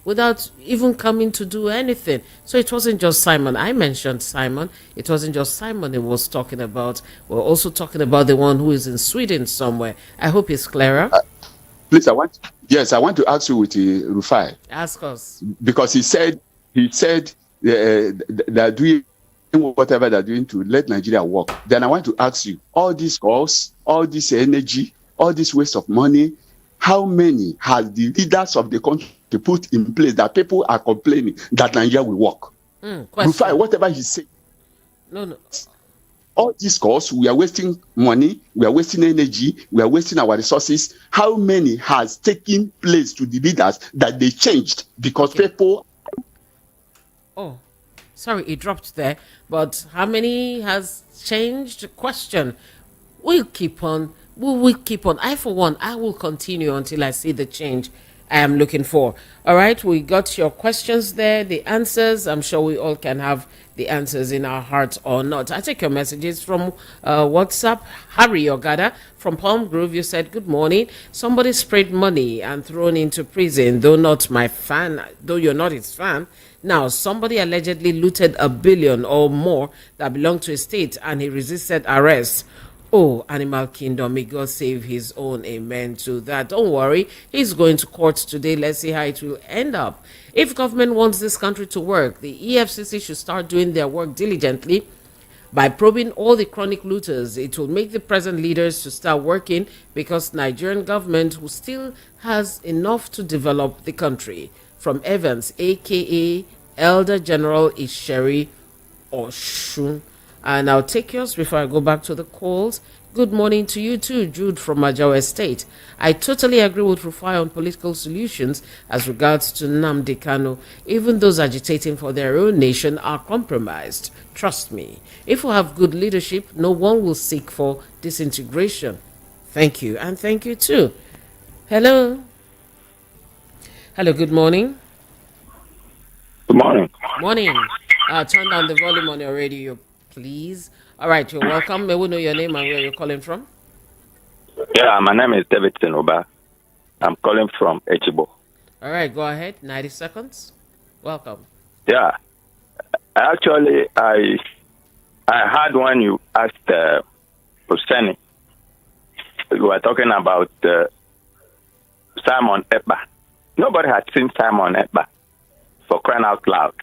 without even coming to do anything. So it wasn't just Simon. I mentioned Simon. It wasn't just Simon it was talking about. We're also talking about the one who is in Sweden somewhere. I hope it's clearer. Please, I want to ask you with Rufai. Ask us. Because he said they're doing whatever they're doing to let Nigeria work. Then I want to ask you, all these costs, all this energy, all this waste of money, how many has the leaders of the country put in place that people are complaining that Nigeria will work? Rufai, whatever he said. No. All these costs, we are wasting money, we are wasting energy, we are wasting our resources. How many has taken place to the leaders that they changed because people... Oh, sorry, it dropped there. But how many has changed? Question. We'll keep on. We will keep on. I, for one, I will continue until I see the change I am looking for. All right, we got your questions there, the answers. I'm sure we all can have the answers in our hearts or not. I take your messages from WhatsApp. Harry Ogada from Palm Grove, you said, good morning. Somebody sprayed money and thrown into prison, though you're not his fan. Now, somebody allegedly looted $1 billion or more that belonged to a state and he resisted arrest. Oh, Animal Kingdom, may God save his own. Amen to that. Don't worry. He's going to court today. Let's see how it will end up. If government wants this country to work, the EFCC should start doing their work diligently by probing all the chronic looters. It will make the present leaders to start working, because Nigerian government who still has enough to develop the country. From Evans, a.k.a. Elder General Isheri Oshun. And I'll take yours before I go back to the calls. Good morning to you too, Jude from Majawa Estate. I totally agree with Rufai on political solutions as regards to Nnamdi Kanu. Even those agitating for their own nation are compromised. Trust me. If we have good leadership, no one will seek for disintegration. Thank you, and thank you too. Hello. Hello, good morning. Good morning. Morning. Turn down the volume on your radio, please. All right, you're welcome. May we know your name and where you're calling from? Yeah, my name is David Tenoba. I'm calling from Echibo. All right, go ahead. 90 seconds. Welcome. Yeah. Actually, I heard when you asked Oseni, you were talking about Simon Ekpa. Nobody had seen Simon Ekpa, for crying out loud.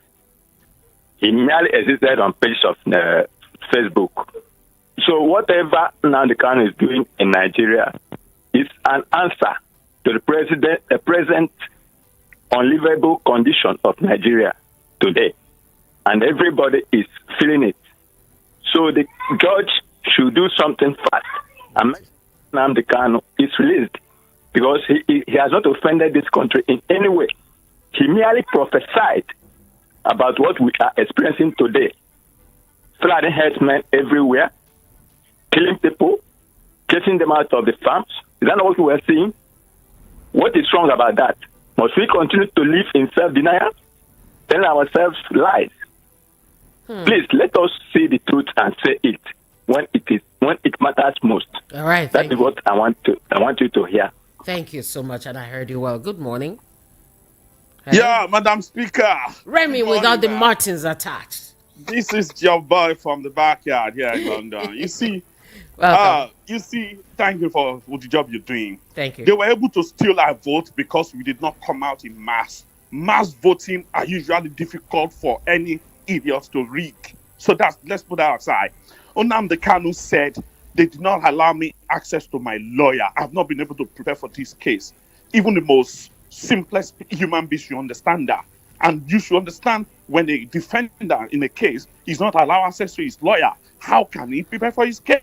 He merely existed on page of Facebook. So whatever Nnamdi Kanu is doing in Nigeria is an answer to the present unlivable condition of Nigeria today. And everybody is feeling it. So the judge should do something fast. And Nnamdi Kanu is released, because he has not offended this country in any way. He merely prophesied about what we are experiencing today. flooding herdsmen everywhere, killing people, chasing them out of the farms. Is that not what we are seeing? What is wrong about that? Must we continue to live in self-denial? Tell ourselves lies. Please let us see the truth and say it when it matters most. All right. That is what I want you to hear. Thank you so much, and I heard you well. Good morning. Yeah, Madam Speaker. Remy without the Martins attached. This is your boy from the backyard here in London. You see, thank you for the job you're doing. Thank you. They were able to steal our vote because we did not come out in mass. Mass voting are usually difficult for any idiots to rig. So let's put that aside. Nnamdi Kanu said they did not allow me access to my lawyer. I've not been able to prepare for this case. Even the most simplest human being should understand that. And you should understand when a defender in a case is not allowed access to his lawyer, how can he prepare for his case?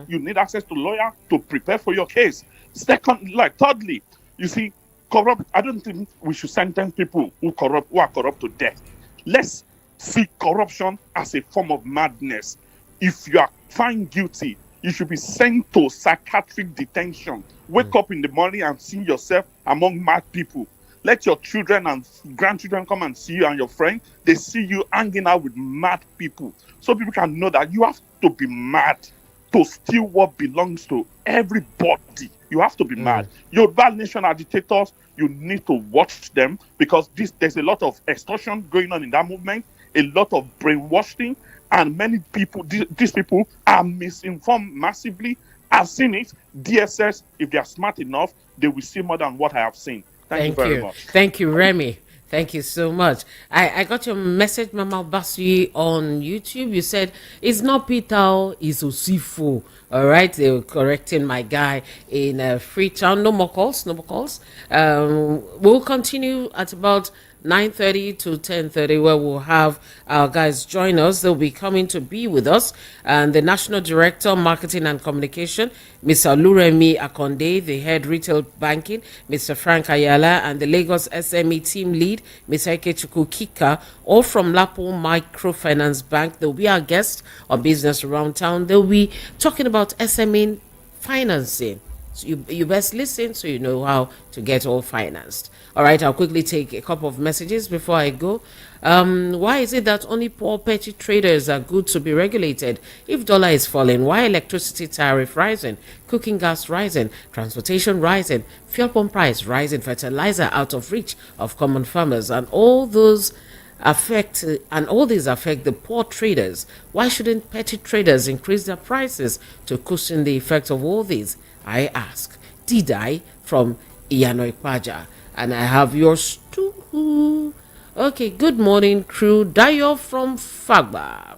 You need access to lawyer to prepare for your case. Thirdly, you see, corrupt. I don't think we should sentence people who are corrupt to death. Let's see corruption as a form of madness. If you are found guilty, you should be sent to psychiatric detention. Wake up in the morning and see yourself among mad people. Let your children and grandchildren come and see you and your friend. They see you hanging out with mad people. So people can know that you have to be mad to steal what belongs to everybody. You have to be mad. Your bad nation agitators, you need to watch them because there's a lot of extortion going on in that movement, a lot of brainwashing, and many people, these people are misinformed massively. I've seen it. DSS, if they are smart enough, they will see more than what I have seen. Thank you very much. Thank you, Remy. Thank you so much. I got your message, Mama Basui, on YouTube. You said, it's not Peter, it's Osifo. All right, they were correcting my guy in Freetown. No more calls, no more calls. We'll continue at about 9:30 to 10:30, where we'll have our guys join us. They'll be coming to be with us. And the National Director, Marketing and Communication, Mr. Luremi Akonde, the Head Retail Banking, Mr. Frank Ayala, and the Lagos SME Team Lead, Mr. Ikechukwu Kika, all from Lapo Microfinance Bank. They'll be our guests on Business Around Town. They'll be talking about SME financing. So you best listen so you know how to get all financed. All right, I'll quickly take a couple of messages before I go. Why is it that only poor petty traders are good to be regulated? If dollar is falling, why electricity tariff rising, cooking gas rising, transportation rising, fuel pump price rising, fertilizer out of reach of common farmers, and all these affect the poor traders? Why shouldn't petty traders increase their prices to cushion the effect of all these? I ask. Didai from Iyanoipaja. And I have yours too. Okay, good morning, crew. Dayo from Fagba.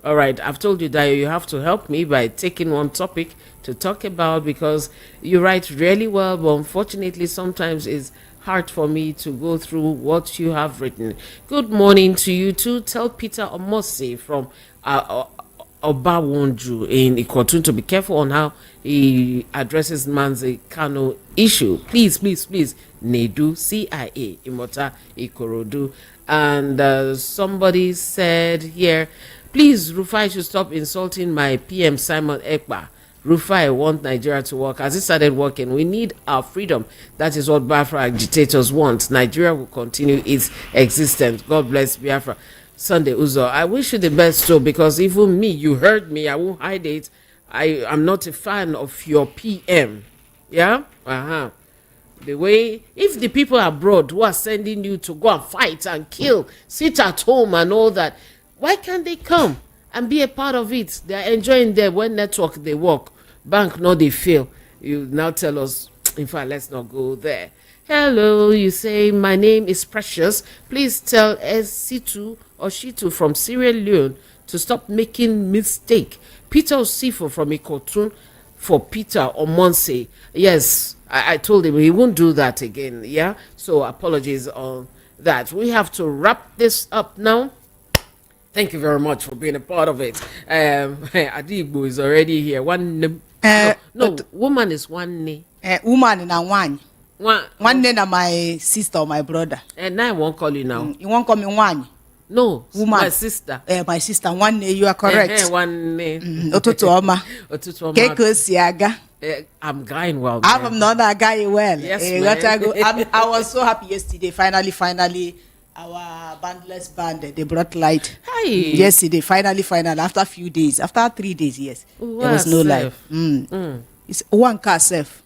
All right, I've told you, Dayo, you have to help me by taking one topic to talk about because you write really well, but unfortunately, sometimes it's hard for me to go through what you have written. Good morning to you too. Tell Peter Omosi from Obawonju in Ikotun to be careful on how he addresses Manzi Kano issue. Please, please, please. Nedu, CIA, Imota, Ikorodu. And somebody said here, please, Rufai should stop insulting my PM Simon Ekpa. Rufai want Nigeria to work. As it started working, we need our freedom. That is what Biafra agitators want. Nigeria will continue its existence. God bless Biafra. Sunday Uzo, I wish you the best too, because even me, you heard me, I won't hide it. I am not a fan of your PM. Yeah? The way, if the people abroad who are sending you to go and fight and kill, sit at home and all that, why can't they come and be a part of it? They are enjoying there when network they work. Bank, no, they fail. You now tell us, in fact, let's not go there. Hello, you say, my name is Precious. Please tell SC2 or Shitu from Sierra Leone to stop making mistake. Peter Osifo from Ikotun for Peter Omonse. Yes, I told him he won't do that again. Yeah, so apologies on that. We have to wrap this up now. Thank you very much for being a part of it. Adigbo is already here. Woman is one name. Woman in a one. One name na my sister or my brother. And now I won't call you now. You won't call me one. No, woman. my sister. My sister. One name, you are correct. One name. Otutu Oma. Keko Siaga. I'm going well. I'm not a guy well. Yes, I was so happy yesterday. Finally, our bandless band, they brought light. Hi. Yesterday, finally, after a few days, after 3 days, yes. There was no light. It's one car safe.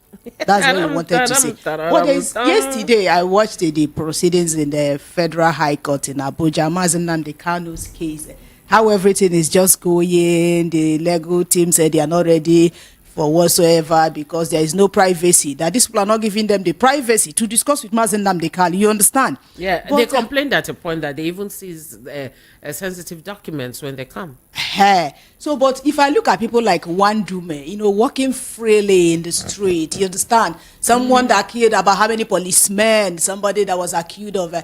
That's what we wanted to say. But yesterday, I watched the proceedings in the Federal High Court in Abuja, Mazi Nnamdi Kanu's case. How everything is just going. The legal team said they are not ready for whatsoever because there is no privacy. That these people are not giving them the privacy to discuss with Mazi Nnamdi Kanu. You understand? Yeah, but they complained at a point that they even seize sensitive documents when they come. So, but if I look at people like Wandume, walking freely in the street, you understand? Someone that cared about how many policemen, somebody that was accused of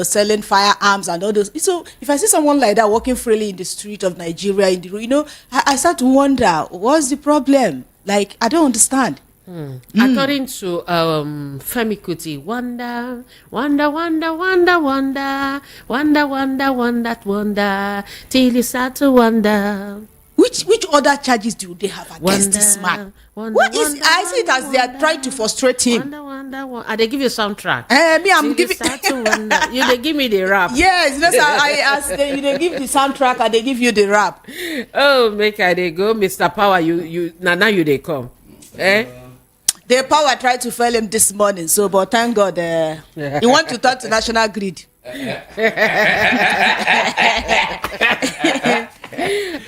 selling firearms and all those. So, if I see someone like that walking freely in the street of Nigeria, I start to wonder, what's the problem? Like, I don't understand. According to Femi Kuti, wonder, till you start to wonder. Which other charges do they have against this man? I see it as they are trying to frustrate him. Wonder. They give you soundtrack. I'm giving. You they give me the rap. Yes, I asked them. They give the soundtrack and they give you the rap. Oh, make I they go, Mr. Power. You now you they come. The Power tried to fail him this morning, but thank God he want to talk to National Grid.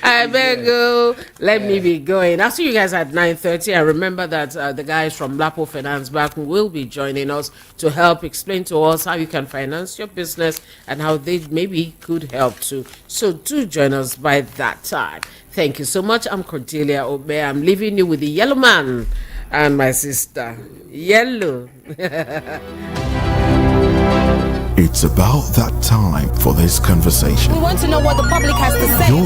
I better go. Let me be going. I'll see you guys at 9:30. And remember that the guys from Lapo Finance Bank will be joining us to help explain to us how you can finance your business and how they maybe could help too. So do join us by that time. Thank you so much. I'm Cordelia Obe. I'm leaving you with the Yellow Man and my sister. Yellow. It's about that time for this conversation. We want to know what the public has to say. Your